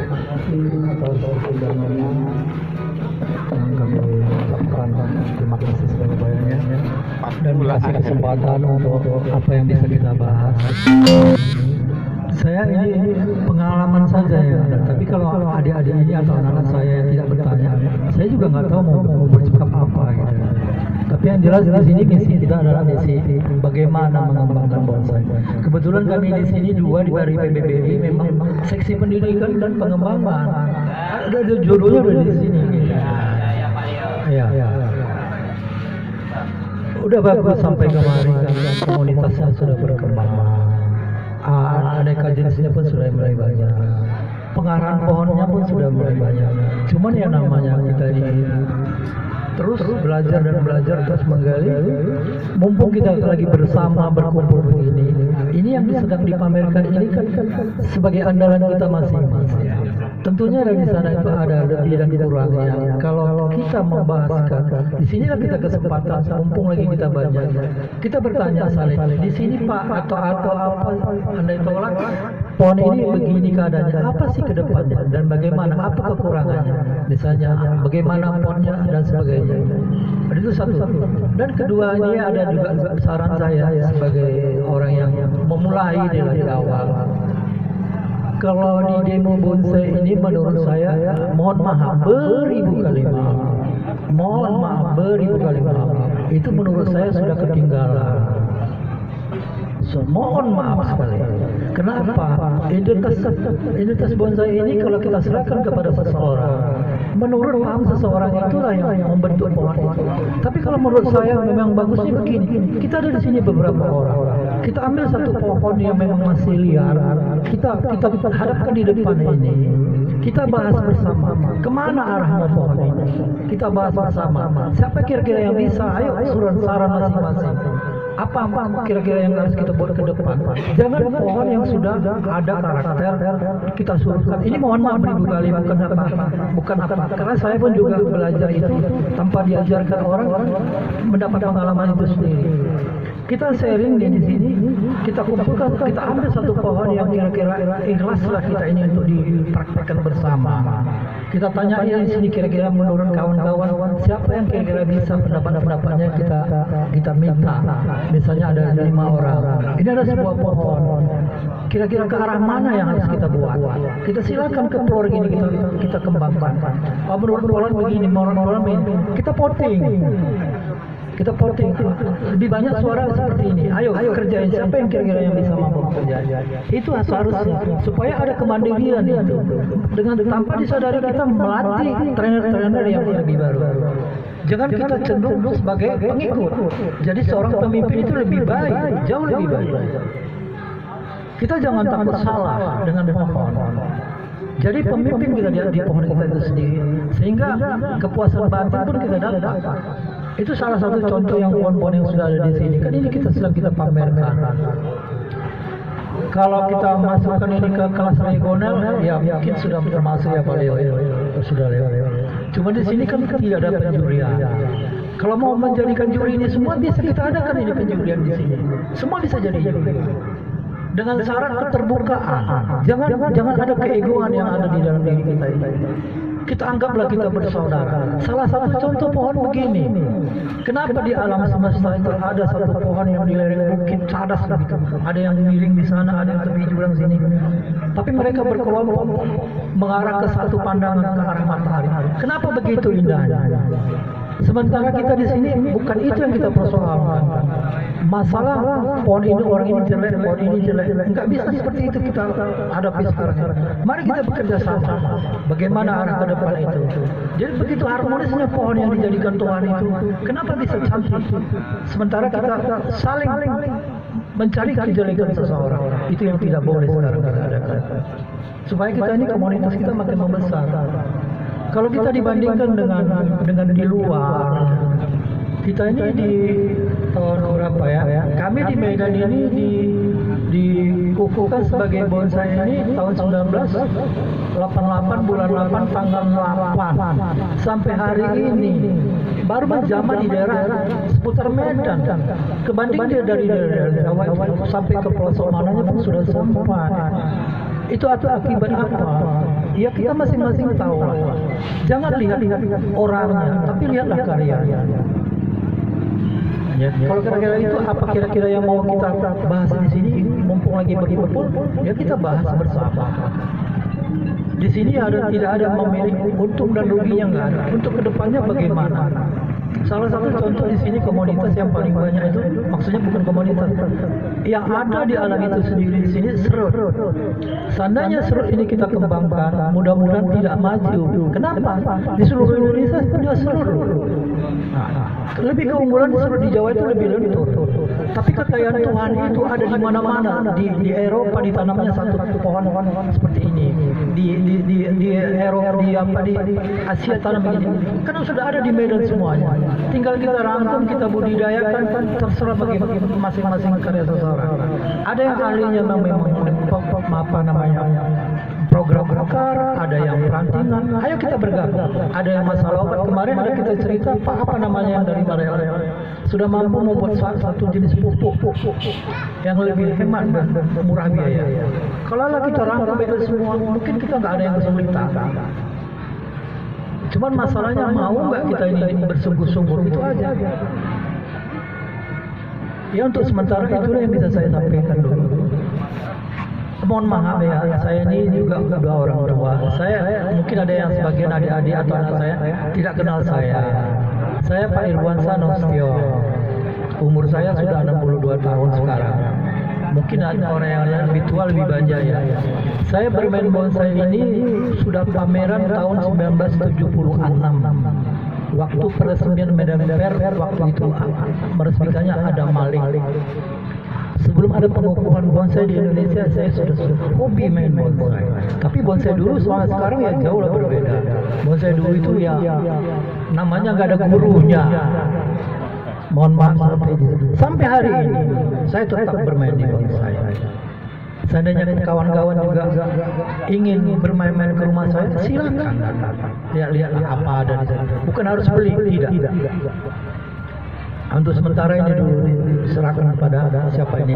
kasih atas undangannya yang kami ucapkan terima kasih sebanyak-banyaknya dan kasih kesempatan untuk apa yang bisa kita bahas. Saya ini pengalaman saja ya, tapi kalau adik-adik ini atau anak-anak saya yang tidak bertanya, saya juga nggak tahu mau bercakap apa gitu. Tapi yang jelas di sini misi kita adalah misi bagaimana mengembangkan bonsai. Kebetulan kami di sini dua dari PBBI memang seksi pendidikan dan pengembangan. Ada judulnya di sini. Ya. Udah bagus sampai kemarin kan komunitasnya sudah berkembang. Aneka jenisnya pun sudah mulai banyak. Pengarahan pohonnya pun sudah mulai banyak. Cuman yang namanya kita ini terus belajar dan belajar terus menggali. Mumpung kita lagi bersama berkumpul begini, ini yang sedang dipamerkan ini kan sebagai andalan kita masing-masing. Tentunya dari sana itu ada lebih dan kurangnya. Kalau kita membahaskan, di sinilah kita kesempatan. Mumpung lagi kita banyak, kita bertanya saling. Di sini Pak atau apa andai tolak pohon ini begini keadaannya, apa sih ke depannya dan bagaimana, apa kekurangannya, misalnya bagaimana pohonnya dan sebagainya. Itu satu. Dan kedua ini ada juga saran saya sebagai orang yang memulai dari awal. Kalau di demo bonsai ini menurut saya mohon maaf beribu kali maaf. Mohon maaf beribu kali maaf. Itu menurut saya sudah ketinggalan. Mohon maaf sekali. Kenapa? Identitas bonsai ini kalau kita serahkan kepada seseorang, menurut paham seseorang itulah yang membentuk pohon itu. Tapi kalau menurut saya memang bagusnya begini. Kita ada di sini beberapa orang. Kita ambil satu pohon yang memang masih liar. Kita hadapkan di depan ini. Kita bahas bersama. Kemana arahnya pohon ini? Kita bahas bersama. Siapa kira-kira yang bisa? Ayo saran masing-masing. Apa kira-kira yang harus kita buat ke depan? Jangan pohon yang sudah ada karakter kita suruhkan. Ini mohon maaf beribu kali bukan apa. Karena saya pun juga belajar itu tanpa diajarkan orang mendapat pengalaman itu sendiri. Kita sharing di sini, kita kumpulkan, kita ambil satu pohon yang kira-kira ikhlaslah kita ini untuk dipraktekkan bersama. Kita tanya di sini kira-kira menurut kawan-kawan siapa yang kira-kira bisa pendapatnya kita minta. Misalnya ada 5 orang. Ini ada sebuah pohon. Kira-kira ke arah mana yang harus kita buat? Kita silakan ke floor ini kita kembangkan. Oh, menurut pohon begini, menurut ini. Kita potting. Kita voting, lebih banyak suara seperti ini. Ayo kerjain, siapa yang kira-kira yang bisa mampu kerjain. Itu seharusnya supaya ada kemandirian itu. Dengan tanpa disadari kita melatih trainer-trainer yang lebih baru. Jangan kita cenderung sebagai pengikut. Jadi seorang pemimpin itu lebih baik, jauh lebih baik. Kita jangan takut salah dengan pohon. Jadi pemimpin kita di pohon kita itu sendiri, sehingga kepuasan batin pun kita dapat. Itu salah satu contoh yang pohon-pohon yang sudah ada di sini. Kan ini sedang kita pamerkan. Kalau kita masukkan ini ke kelas regional, ya mungkin sudah termasuk ya Pak Leo, sudah Leo. Cuma di sini kan tidak ada penjurian. Kalau mau menjadikan juri ini semua bisa kita adakan ini penjurian di sini. Semua bisa jadi juri. Dengan syarat keterbukaan. Jangan ada keegoan yang ada di dalam diri kita ini. Kita anggaplah kita bersaudara. Salah satu contoh pohon begini. Kenapa di alam semesta itu ada satu pohon yang di lereng bukit cadas begitu. Ada yang miring di sana, ada yang tepi jurang sini. Tapi mereka berkelompok mengarah ke satu pandangan ke arah matahari. Kenapa begitu indahnya? Sementara kita di sini bukan itu yang kita persoalkan. Masalah pohon ini orang ini jelek, pohon ini jelek. Enggak bisa seperti itu kita hadapi sekarang. Mari kita bekerja sama. Bagaimana arah ke depan itu? Jadi begitu harmonisnya pohon yang dijadikan Tuhan itu, kenapa bisa cantik? Sementara kita saling mencari kejelekan seseorang. Itu yang tidak boleh sekarang kita adakan. Supaya kita ini komunitas kita makin membesar. Kalau kita dibandingkan dengan di luar, kita ini di tahun berapa ya? Kami di Medan ini dikukuhkan sebagai bonsai ini tahun 1988 bulan 8 tanggal 8 sampai hari ini. Baru menjamah di daerah seputar Medan. Kebanding dari daerah Jawa sampai ke pelosok mananya pun sudah sampai. Itu akibat apa? Ya kita masing-masing tahu. Jangan lihat orangnya, tapi lihatlah karyanya. Ya, kalau kira-kira itu apa kira-kira yang mau kita bahas di sini, mumpung lagi berkumpul, ya kita bahas bersama. Di sini tidak ada memilih untung dan ruginya, nggak ada. Untuk kedepannya bagaimana? Salah satu contoh di sini komunitas yang paling banyak itu, maksudnya bukan komunitas, yang ada di alam itu sendiri di sini serut. Seandainya serut ini kita kembangkan, mudah-mudahan tidak maju. Kenapa? Di seluruh Indonesia dia serut. Lebih keunggulan serut di Jawa itu lebih lentur. Tapi kekayaan Tuhan itu ada di mana-mana. Di Eropa ditanamnya satu pohon seperti ini. Di Eropa di Asia tanam ini. Kan sudah ada di Medan semuanya. Tinggal kita rangkum, kita budidayakan, terserah bagi masing-masing karya seseorang. Ada yang ahlinya memang apa namanya program akar, ada yang perantingan. Ayo kita bergabung. Ada yang masalah obat, kemarin ada kita cerita apa namanya yang dari Malaysia sudah mampu membuat satu jenis pupuk yang lebih hemat dan murah biaya. Kalau kita rangkum itu semua, mungkin kita nggak ada yang kesulitan. Cuman masalahnya mau nggak kita ini bersungguh-sungguh, itu aja. Ya untuk sementara itulah yang bisa saya sampaikan dulu. Mohon maaf ya, saya ini juga dua orang tua. Saya mungkin ada yang sebagian adik-adik atau anak saya tidak kenal saya. Saya Pak Irwansyah Nostio. Umur saya sudah 62 tahun sekarang. Mungkin ada orang yang lebih tua, lebih banjaya. Saya bermain bonsai ini sudah pameran tahun 1976. Waktu peresmian Medan Fair, waktu itu meresmikannya ada Malik. Sebelum ada pengukuhan bonsai di Indonesia, saya sudah hobi main bonsai. Tapi bonsai dulu sama sekarang ya jauh lah berbeda. Bonsai dulu itu ya namanya nggak ada gurunya. Mohon maaf sampai hari ini saya tetap bermain di bonsai. Seandainya kawan-kawan juga ingin bermain-main ke rumah saya, silakan. Lihat apa ada di sana. Bukan harus beli, tidak. Untuk sementara ini dulu diserahkan kepada siapa ini.